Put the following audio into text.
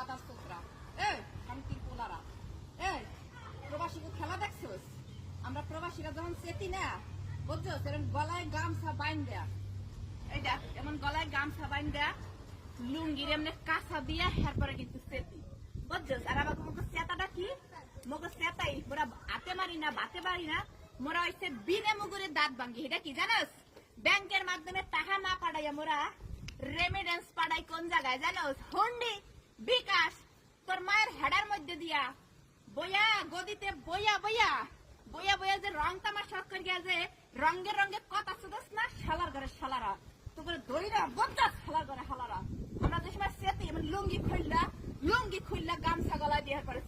গাদার ছোকরা। এই শান্তির পোলারা, এই প্রবাসীকে খেলা দেখছোস? আমরা প্রবাসীরা যখন চেতি না, বুঝছো, সেরকম গলায় গামছা বাইন দেয়া, এই দেখ এমন গলায় গামছা বাইন দেয়া, লুঙ্গির এমনি কাঁচা দিয়া, এরপরে কিন্তু চেতি, বুঝছো। আর আমার মুখে চেতাটা কি? মুখে চেতাই মোরা হাতে মারি না, বাতে পারি না, মোরা হইছে বিনে মুগুরের দাঁত ভাঙ্গি। এটা কি জানোস? ব্যাংকের মাধ্যমে টাকা না পাঠাইয়া মোরা রেমিডেন্স পাঠাই কোন জায়গায় জানোস? হুন্ডি, বিকাশ, তোর মায়ের হেডার মধ্যে দিয়া বইয়া গদিতে বইয়া বইয়া বইয়া বইয়া যে রং তামাশা করিয়া যে রঙে রঙে কথা শুধস না, শালার ঘরে শালারা তো করে ধরি না, বদলাস শালার ঘরে শালারা। আমরা যে সময় সেতি লুঙ্গি খুললা গামছা গলা দিয়ে পরে